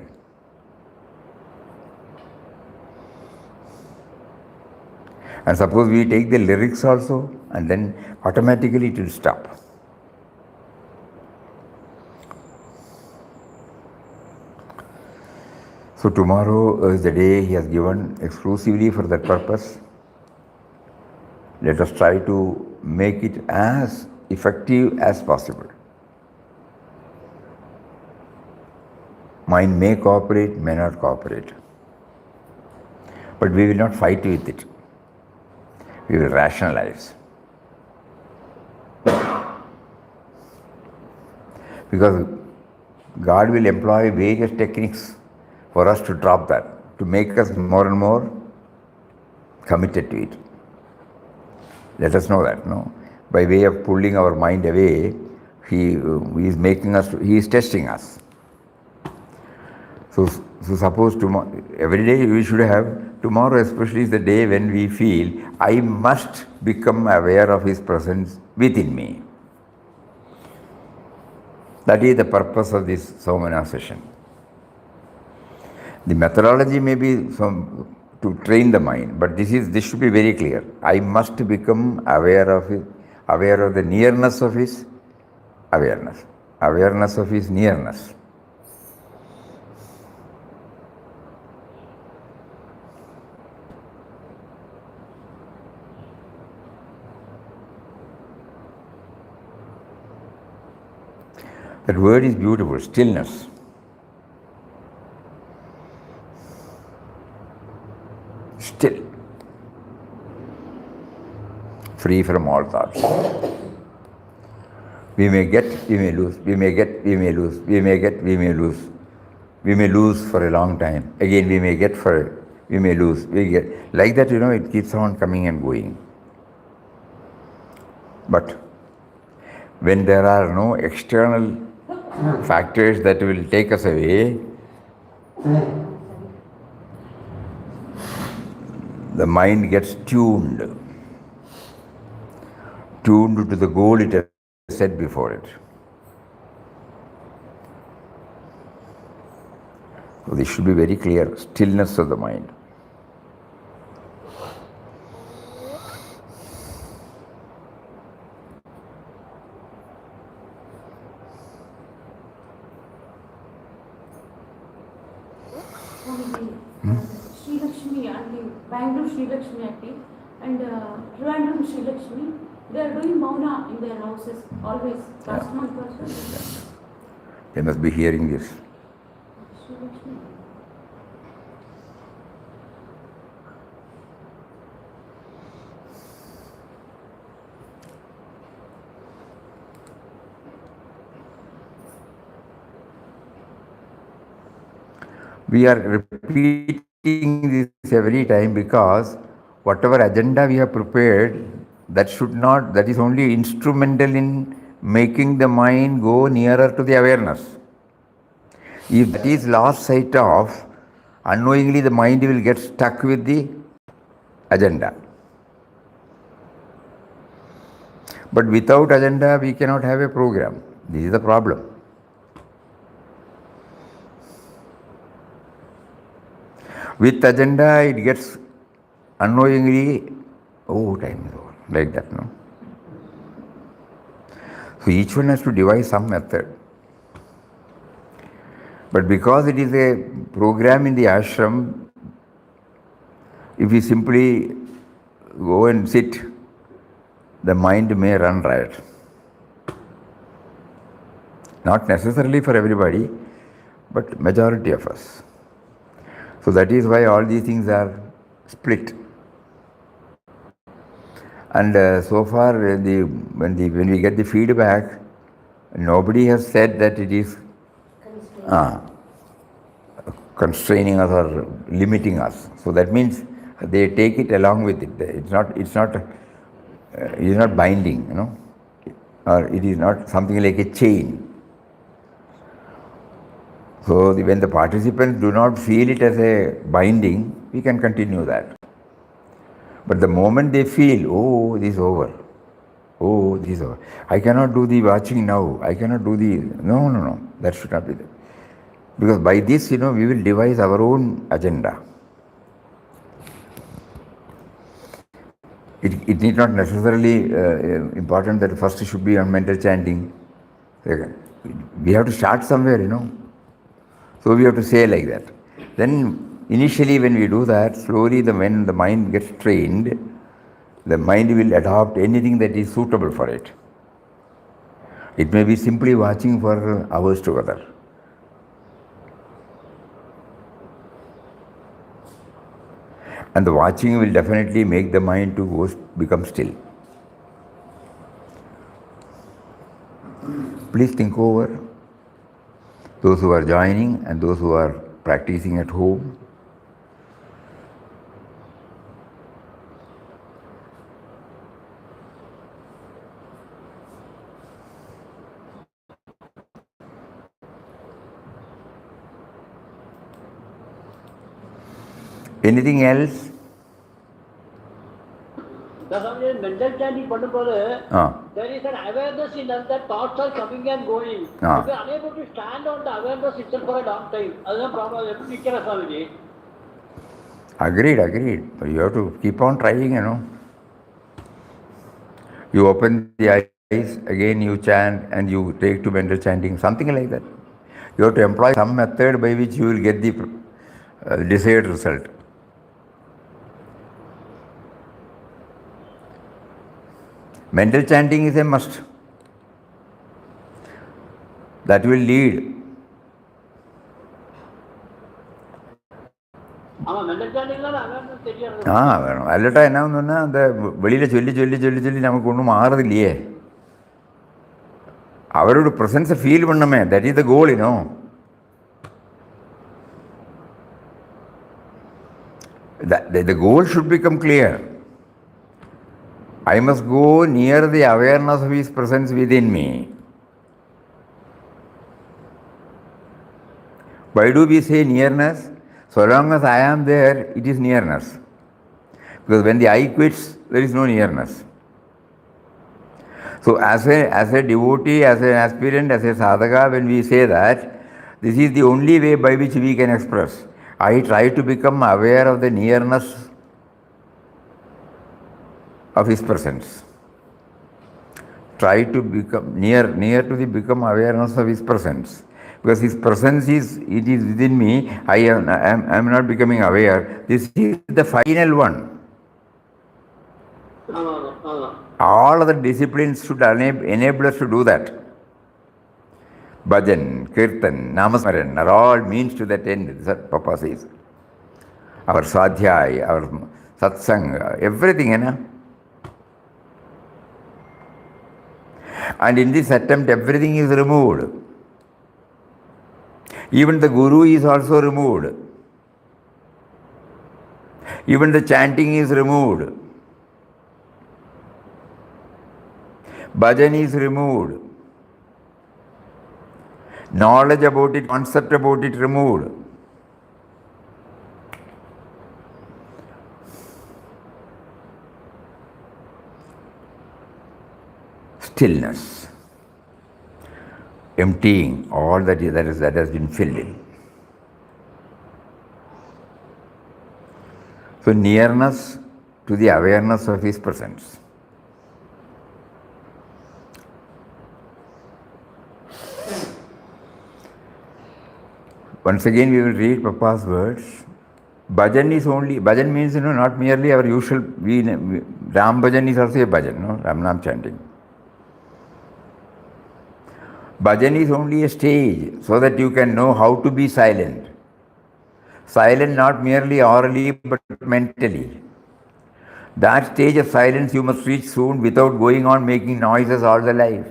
And suppose we take the lyrics also, and then automatically it will stop. So tomorrow is the day He has given exclusively for that purpose. Let us try to make it as effective as possible. Mind may cooperate, may not cooperate. But we will not fight with it. We will rationalize. Because God will employ various techniques for us to drop that, to make us more and more committed to it. Let us know that, no? By way of pulling our mind away, He is making us, He is testing us. So suppose tomorrow, every day we should have, tomorrow especially is the day when we feel, I must become aware of His presence within me. That is the purpose of this Somana session. The methodology may be to train the mind, but this should be very clear. I must become aware of it, aware of the nearness of His awareness, awareness of His nearness. That word is beautiful, stillness. Still. Free from all thoughts. We may get, we may lose, we may get, we may lose, we may get, we may lose. We may lose for a long time. Again, we may get we may lose, we get. Like that, it keeps on coming and going. But when there are no external factors that will take us away, the mind gets tuned to the goal it has set before it. So this should be very clear, stillness of the mind. Sri Lakshmi auntie, Bangalore Sri Lakshmi auntie, and Trivandrum Sri Lakshmi, they are doing Mauna in their houses always. Last month also. They must be hearing this. Sri Lakshmi. We are repeating this every time because whatever agenda we have prepared, that is only instrumental in making the mind go nearer to the awareness. If that is lost sight of, unknowingly the mind will get stuck with the agenda. But without agenda, we cannot have a program. This is the problem. With agenda, it gets unknowingly, time is over, like that, no? So each one has to devise some method. But because it is a program in the ashram, if we simply go and sit, the mind may run riot. Not necessarily for everybody, but majority of us. So that is why all these things are split. And so far, when we get the feedback, nobody has said that it is constraining us or limiting us. So that means they take it along with it. It's not binding, or it is not something like a chain. So when the participants do not feel it as a binding, we can continue that. But the moment they feel, this is over. This is over. I cannot do the watching now. I cannot do the... No. That should not be there. Because by this, we will devise our own agenda. It need not necessarily important that first should be on mental chanting. We have to start somewhere, So we have to say like that. Then initially when we do that, slowly when the mind gets trained, the mind will adopt anything that is suitable for it. It may be simply watching for hours together. And the watching will definitely make the mind to become still. Please think over those who are joining and those who are practicing at home. Anything else? Mental chanting there is an awareness in us that thoughts are coming and going. If we are unable to stand on the awareness itself for a long time, that's a problem. Agreed. But you have to keep on trying, You open the eyes, again you chant and you take to mental chanting, something like that. You have to employ some method by which you will get the desired result. Mental chanting is a must. That will lead. வேணும் அல்லட்டா என்ன ஒன்றுன்னா அந்த வெளியில் சொல்லி நமக்கு ஒன்றும் மாறுதில்லையே. அவரோட ப்ரெசன்ஸை ஃபீல் பண்ணமே, that is the goal, The goal should become clear. I must go near the awareness of His presence within me. Why do we say nearness? So long as I am there, it is nearness. Because when the eye quits, there is no nearness. So as a devotee, as an aspirant, as a sadhaka, when we say that, this is the only way by which we can express. I try to become aware of the nearness of His presence. Try to become near to become awareness of His presence. Because His presence is within me. I am not becoming aware. This is the final one. All other disciplines should enable us to do that. Bhajan, Kirtan, Namasmaran are all means to that end. That Papa says. Our Swadhyay, our Satsang, everything, And in this attempt, everything is removed. Even the Guru is also removed. Even the chanting is removed. Bhajan is removed. Knowledge about it, concept about it removed. Stillness. Emptying all that has been filled in. So nearness to the awareness of His presence. Once again we will read Papa's words. Bhajan means not merely our usual, Ram Bhajan is also a bhajan, Ram Nam chanting. Bhajan is only a stage so that you can know how to be silent. Silent not merely orally but mentally. That stage of silence you must reach soon without going on making noises all the life.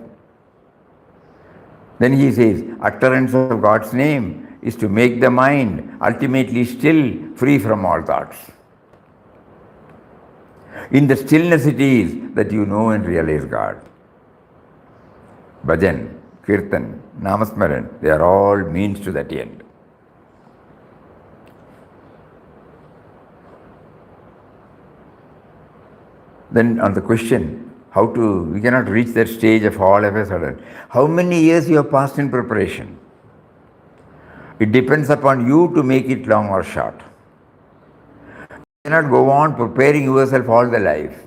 Then he says, utterance of God's name is to make the mind ultimately still, free from all thoughts. In the stillness it is that you know and realize God. Bhajan, Kirtan, Namasmaran, they are all means to that end. Then on the question, we cannot reach that stage of all of a sudden. How many years you have passed in preparation? It depends upon you to make it long or short. You cannot go on preparing yourself all the life.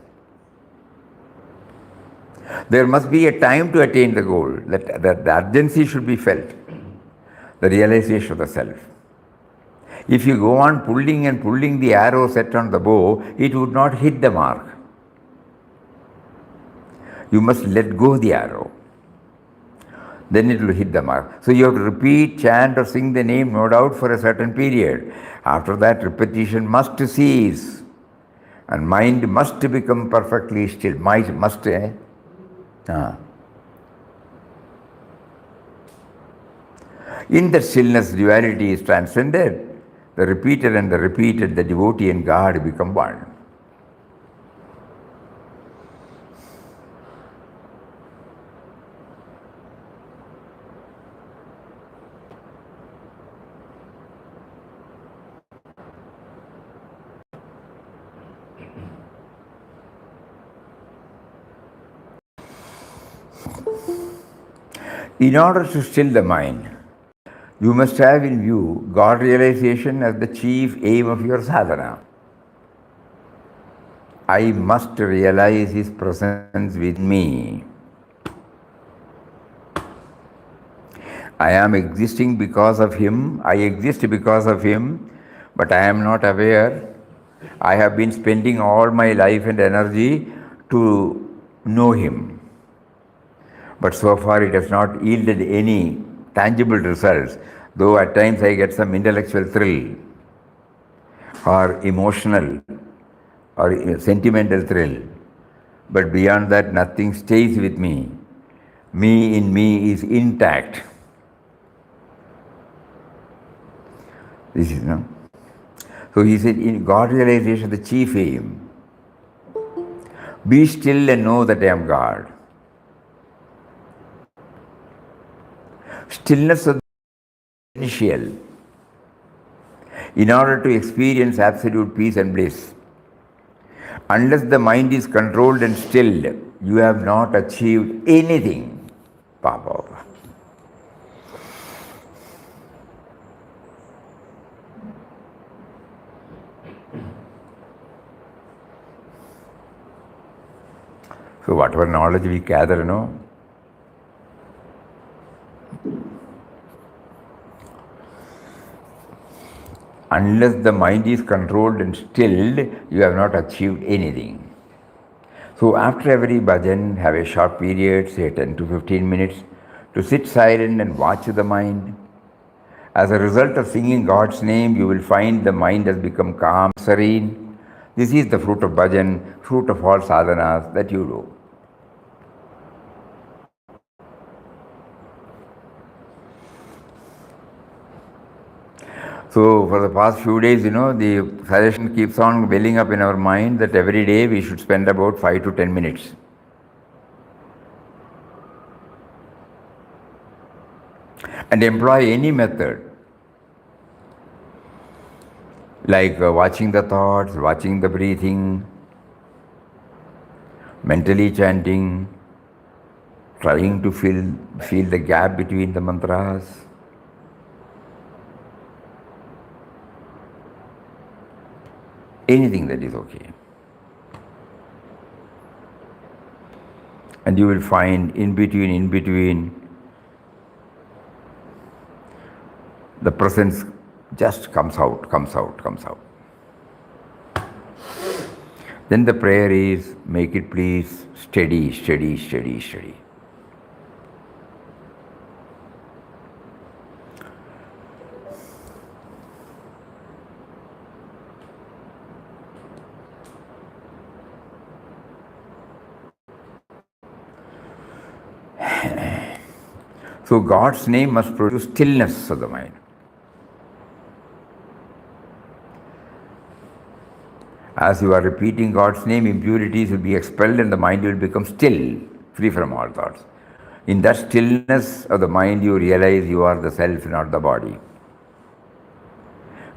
There must be a time to attain the goal. That the urgency should be felt. The realization of the self. If you go on pulling and pulling the arrow set on the bow, it would not hit the mark. You must let go the arrow. Then it will hit the mark. So you have to repeat, chant or sing the name, no doubt, for a certain period. After that, repetition must cease. And mind must become perfectly still. Mind must, In that stillness, duality is transcended. The repeater and the repeated, the devotee and God become one. In order to still the mind, you must have in view God realization as the chief aim of your sadhana. I must realize His presence with me. I am existing because of Him, I exist because of Him, but I am not aware. I have been spending all my life and energy to know Him. But so far it has not yielded any tangible results, though at times I get some intellectual thrill or emotional or sentimental thrill. But beyond that, nothing stays with me. Me in me is intact. This is, no? So he said, in God realization, the chief aim. Be still and know that I am God. Stillness of the initial. In order to experience absolute peace and bliss. Unless the mind is controlled and stilled, you have not achieved anything. Papa. So whatever knowledge we gather, unless the mind is controlled and stilled, you have not achieved anything. So after every bhajan, have a short period, say 10 to 15 minutes, to sit silent and watch the mind. As a result of singing God's name, you will find the mind has become calm, serene. This is the fruit of bhajan, fruit of all sadhanas that you do. So for the past few days, the suggestion keeps on welling up in our mind that every day we should spend about 5 to 10 minutes. And employ any method, like watching the thoughts, watching the breathing, mentally chanting, trying to feel the gap between the mantras. Anything that is okay. And you will find in between, the presence just comes out. Then the prayer is, make it please steady. So God's name must produce stillness of the mind. As you are repeating God's name, impurities will be expelled and the mind will become still, free from all thoughts. In that stillness of the mind, you realize you are the self, not the body.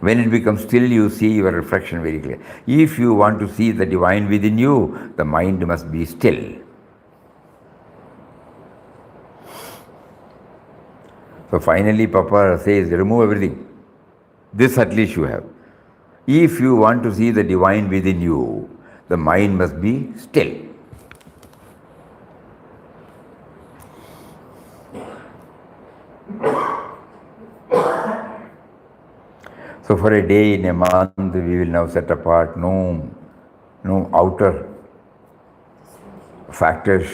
When it becomes still, you see your reflection very clear. If you want to see the divine within you, the mind must be still. So finally, Papa says, remove everything. This at least you have. If you want to see the divine within you, the mind must be still. So for a day in a month, we will now set apart no outer factors.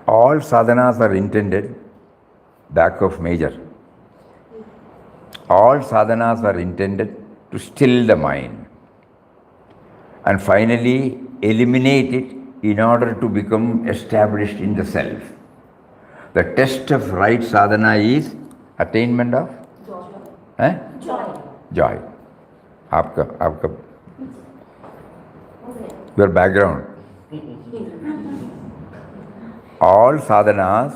All sadhanas are intended, back of major. All sadhanas are intended to still the mind and finally eliminate it in order to become established in the self. The test of right sadhana is attainment of joy. Aapka your background. All sadhanas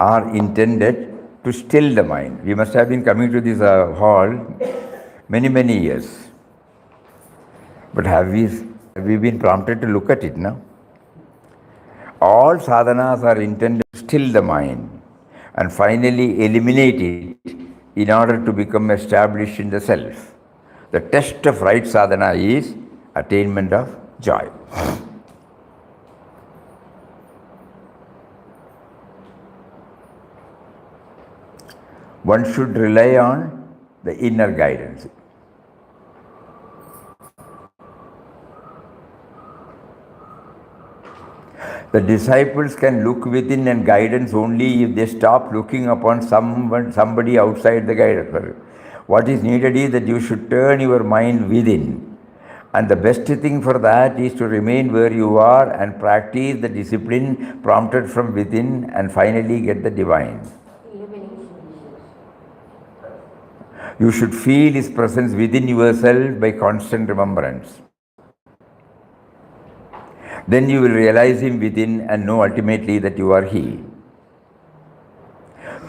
are intended to still the mind. We must have been coming to this hall many years. But have we been prompted to look at it now? All sadhanas are intended to still the mind and finally eliminate it in order to become established in the self. The test of right sadhana is attainment of joy. One should rely on the inner guidance. The disciples can look within and guidance only if they stop looking upon somebody outside the guidance. What is needed is that you should turn your mind within. And the best thing for that is to remain where you are and practice the discipline prompted from within and finally get the divine. You should feel His presence within yourself by constant remembrance. Then you will realize Him within and know ultimately that you are He.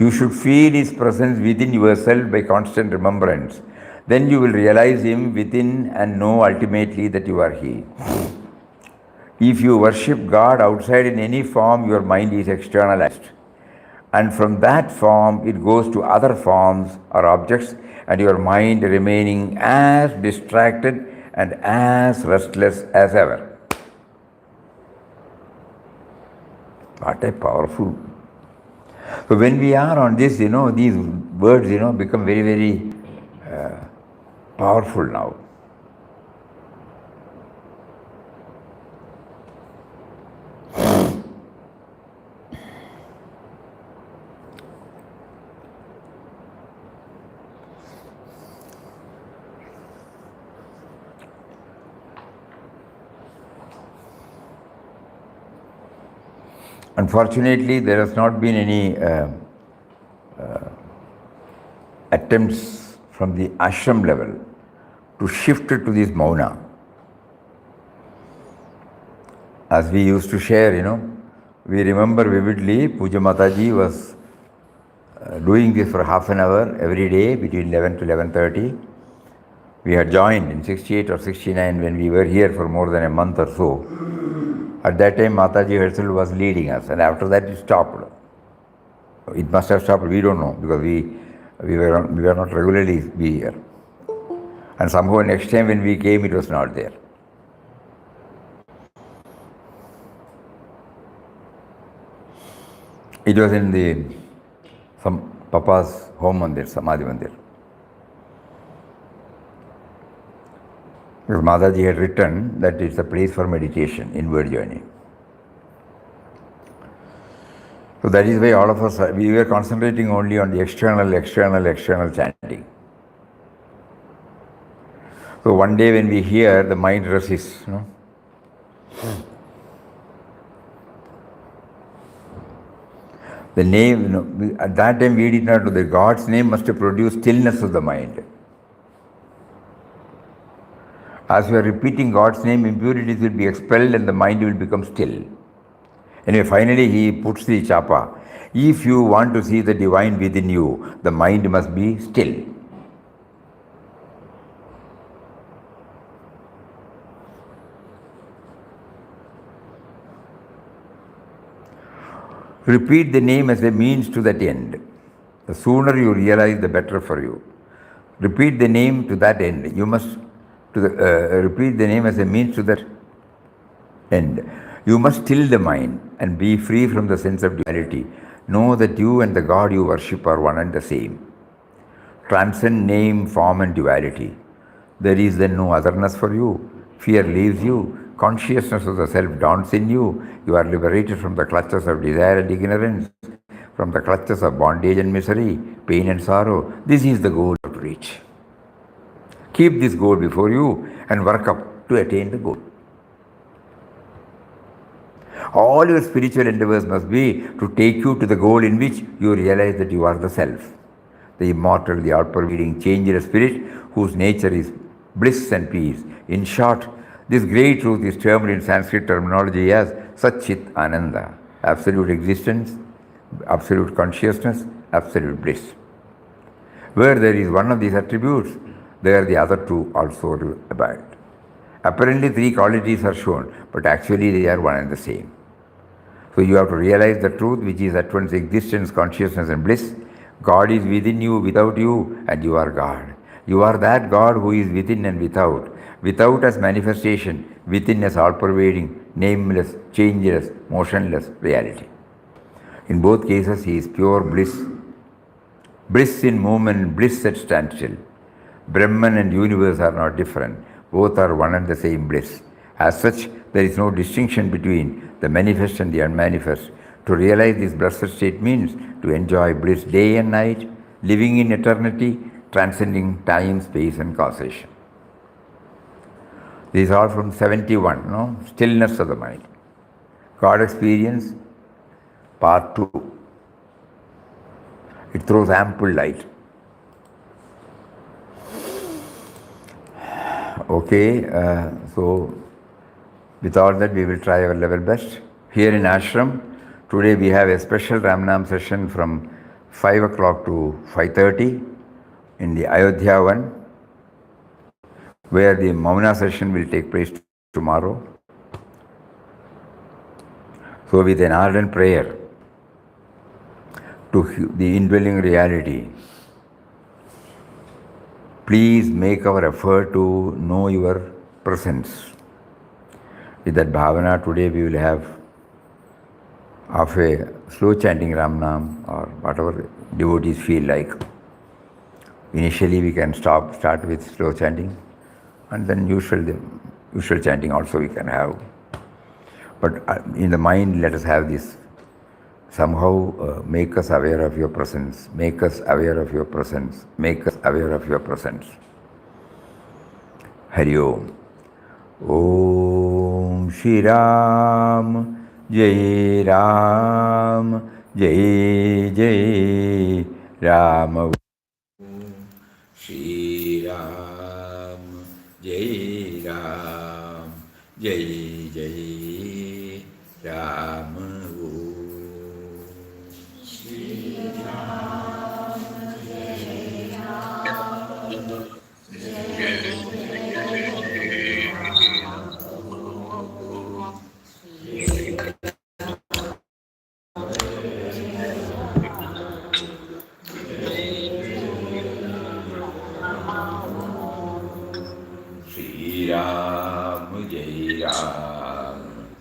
You should feel His presence within yourself by constant remembrance. Then you will realize Him within and know ultimately that you are He. If you worship God outside in any form, your mind is externalized. And from that form, it goes to other forms or objects, and your mind remaining as distracted and as restless as ever. What a powerful. So when we are on this, these words, become very powerful now. Unfortunately, there has not been any attempts from the ashram level to shift it to this mauna. As we used to share, we remember vividly Puja Mataji was doing this for half an hour every day between 11 to 11:30. We had joined in 68 or 69 when we were here for more than a month or so. At that time, Mataji herself was leading us, and after that it stopped. It must have stopped, we don't know, because we were not regularly be here. And somehow next time when we came, it was not there. It was in some Papa's home mandir, Samadhi mandir. Because Mataji had written that it's a place for meditation, inward journey. So that is why all of us, we were concentrating only on the external chanting. So one day when we hear, the mind resists. The name, at that time we did not know that God's name must produce stillness of the mind. As we are repeating God's name, impurities will be expelled and the mind will become still. Anyway, finally he puts the chapa. If you want to see the divine within you, the mind must be still. Repeat the name as a means to that end. The sooner you realize, the better for you. Repeat the name to that end. You must repeat the name as a means to that end. You must still the mind. and be free from the sense of duality. Know that you and the God you worship are one and the same. Transcend name, form, and duality. There is then no otherness for you. Fear leaves you. Consciousness of the self dawns in you. You are liberated from the clutches of desire and ignorance, from the clutches of bondage and misery, pain and sorrow. This is the goal to reach. Keep this goal before you and work up to attain the goal. All your spiritual endeavors must be to take you to the goal in which you realize that you are the self, the immortal, the all-pervading, changeless spirit whose nature is bliss and peace. In short, this great truth is termed in Sanskrit terminology as Satchit Ananda, absolute existence, absolute consciousness, absolute bliss. Where there is one of these attributes, there the other two also abide. Apparently 3 qualities are shown, but actually they are one and the same. So you have to realize the truth which is at once existence, consciousness and bliss. God is within you, without you, and you are God. You are that God who is within and without. Without as manifestation, within as all-pervading, nameless, changeless, motionless reality. In both cases, He is pure bliss. Bliss in movement, bliss at standstill. Brahman and universe are not different. Both are one and the same bliss. As such, there is no distinction between the manifest and the unmanifest. To realize this blessed state means to enjoy bliss day and night, living in eternity, transcending time, space and causation. These are from 71, no? Stillness of the mind. God experience, part 2. It throws ample light. Okay, so with all that we will try our level best. Here in Ashram, today we have a special Ramnam session from 5 o'clock to 5:30 in the Ayodhya one, where the Mauna session will take place tomorrow. So with an ardent prayer to the indwelling reality, please make our effort to know your presence. With that bhavana, today we will have of a slow chanting Ramnam or whatever devotees feel like. Initially we can start with slow chanting, and then usual chanting also we can have. But in the mind, let us have this. Somehow make us aware of your presence. Make us aware of your presence. Make us aware of your presence. Hari Om. Om Shri Ram, Jai Ram, Jai Jai Ram. Om Shri Ram, Jai Ram, Jai Jai Ram.